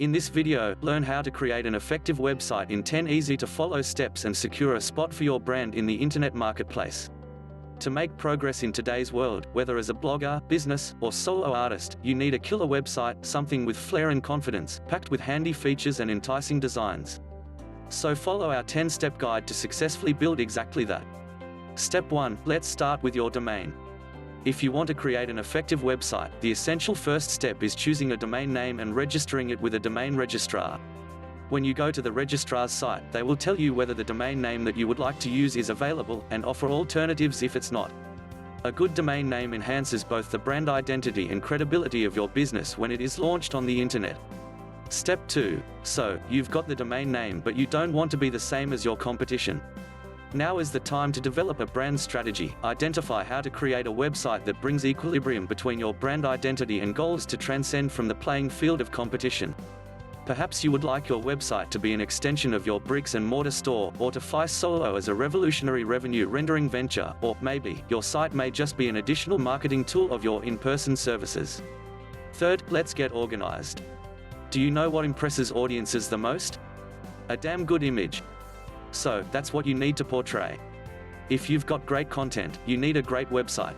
In this video, learn how to create an effective website in 10 easy-to-follow steps and secure a spot for your brand in the internet marketplace. To make progress in today's world, whether as a blogger, business, or solo artist, you need a killer website, something with flair and confidence, packed with handy features and enticing designs. So follow our 10-step guide to successfully build exactly that. Step 1. Let's start with your domain. If you want to create an effective website, the essential first step is choosing a domain name and registering it with a domain registrar. When you go to the registrar's site, they will tell you whether the domain name that you would like to use is available, and offer alternatives if it's not. A good domain name enhances both the brand identity and credibility of your business when it is launched on the internet. Step 2. So, you've got the domain name, but you don't want to be the same as your competition. Now is the time to develop a brand strategy. Identify how to create a website that brings equilibrium between your brand identity and goals to transcend from the playing field of competition. Perhaps you would like your website to be an extension of your bricks and mortar store, or to fly solo as a revolutionary revenue rendering venture, or maybe your site may just be an additional marketing tool of your in-person services. Third, let's get organized. Do you know what impresses audiences the most? A damn good image. So, that's what you need to portray. If you've got great content, you need a great website.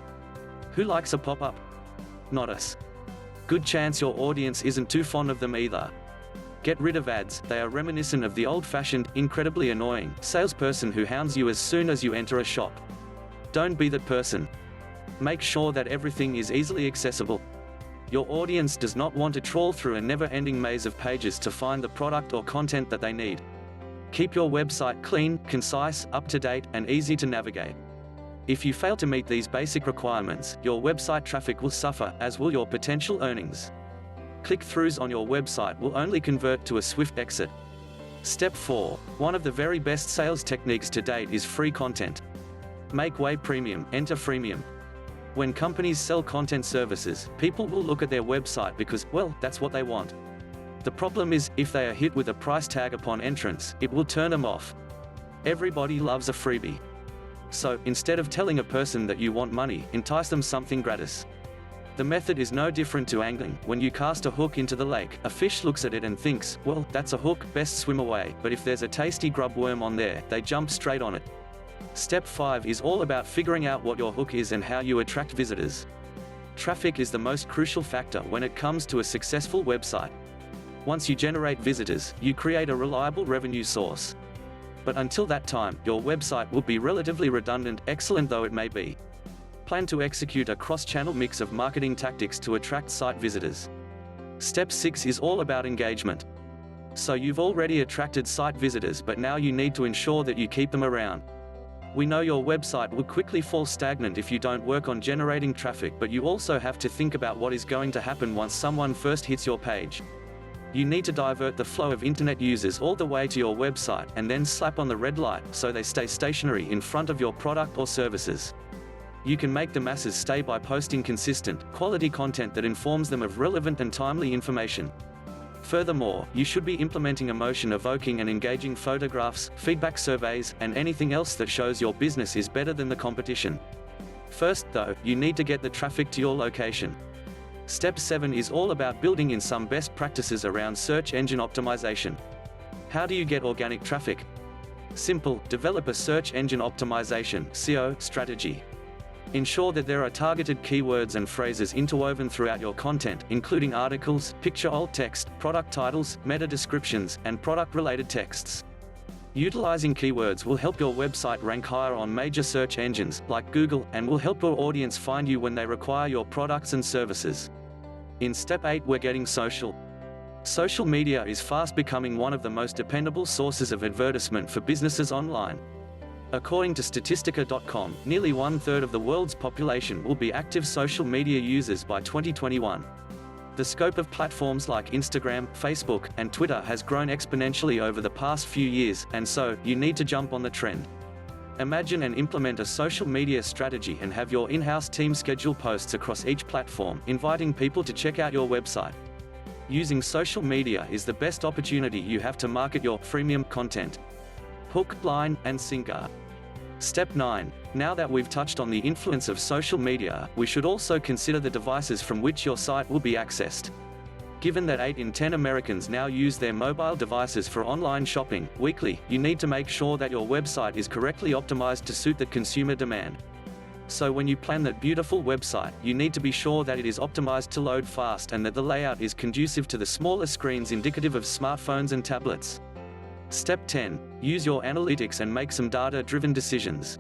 Who likes a pop-up? Not us. Good chance your audience isn't too fond of them either. Get rid of ads. They are reminiscent of the old-fashioned, incredibly annoying salesperson who hounds you as soon as you enter a shop. Don't be that person. Make sure that everything is easily accessible. Your audience does not want to trawl through a never-ending maze of pages to find the product or content that they need. Keep your website clean, concise, up-to-date, and easy to navigate. If you fail to meet these basic requirements, your website traffic will suffer, as will your potential earnings. Click-throughs on your website will only convert to a swift exit. Step 4. One of the very best sales techniques to date is free content. Make way premium, enter freemium. When companies sell content services, people will look at their website because, well, that's what they want. The problem is, if they are hit with a price tag upon entrance, it will turn them off. Everybody loves a freebie. So, instead of telling a person that you want money, entice them something gratis. The method is no different to angling. When you cast a hook into the lake, a fish looks at it and thinks, well, that's a hook, best swim away. But if there's a tasty grub worm on there, they jump straight on it. Step 5 is all about figuring out what your hook is and how you attract visitors. Traffic is the most crucial factor when it comes to a successful website. Once you generate visitors, you create a reliable revenue source. But until that time, your website will be relatively redundant, excellent though it may be. Plan to execute a cross-channel mix of marketing tactics to attract site visitors. Step 6 is all about engagement. So you've already attracted site visitors, but now you need to ensure that you keep them around. We know your website will quickly fall stagnant if you don't work on generating traffic, but you also have to think about what is going to happen once someone first hits your page. You need to divert the flow of internet users all the way to your website, and then slap on the red light so they stay stationary in front of your product or services. You can make the masses stay by posting consistent, quality content that informs them of relevant and timely information. Furthermore, you should be implementing emotion-evoking and engaging photographs, feedback surveys, and anything else that shows your business is better than the competition. First, though, you need to get the traffic to your location. Step 7 is all about building in some best practices around search engine optimization. How do you get organic traffic? Simple. Develop a search engine optimization (SEO) strategy. Ensure that there are targeted keywords and phrases interwoven throughout your content, including articles, picture alt text, product titles, meta descriptions, and product-related texts. Utilizing keywords will help your website rank higher on major search engines, like Google, and will help your audience find you when they require your products and services. In Step 8, we're getting social. Social media is fast becoming one of the most dependable sources of advertisement for businesses online. According to Statistica.com, nearly 1/3 of the world's population will be active social media users by 2021. The scope of platforms like Instagram, Facebook, and Twitter has grown exponentially over the past few years, and so, you need to jump on the trend. Imagine and implement a social media strategy and have your in-house team schedule posts across each platform, inviting people to check out your website. Using social media is the best opportunity you have to market your freemium content. Hook, line, and sinker. Step 9. Now that we've touched on the influence of social media, we should also consider the devices from which your site will be accessed. Given that 8 in 10 Americans now use their mobile devices for online shopping weekly, you need to make sure that your website is correctly optimized to suit the consumer demand. So when you plan that beautiful website, you need to be sure that it is optimized to load fast and that the layout is conducive to the smaller screens indicative of smartphones and tablets. Step 10. Use your analytics and make some data-driven decisions.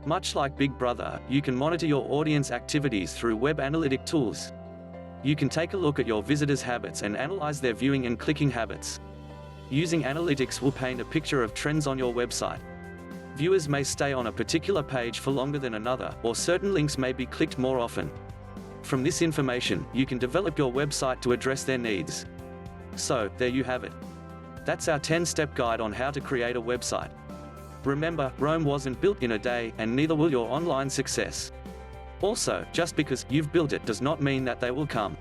Much like Big Brother, you can monitor your audience activities through web analytic tools. You can take a look at your visitors' habits and analyze their viewing and clicking habits. Using analytics will paint a picture of trends on your website. Viewers may stay on a particular page for longer than another, or certain links may be clicked more often. From this information, you can develop your website to address their needs. So, there you have it. That's our 10-step guide on how to create a website. Remember, Rome wasn't built in a day, and neither will your online success. Also, just because you've built it does not mean that they will come.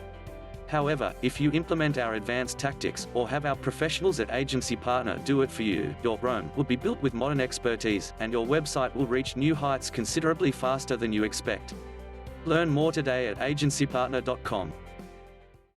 However, if you implement our advanced tactics, or have our professionals at Agency Partner do it for you, your Rome will be built with modern expertise, and your website will reach new heights considerably faster than you expect. Learn more today at agencypartner.com.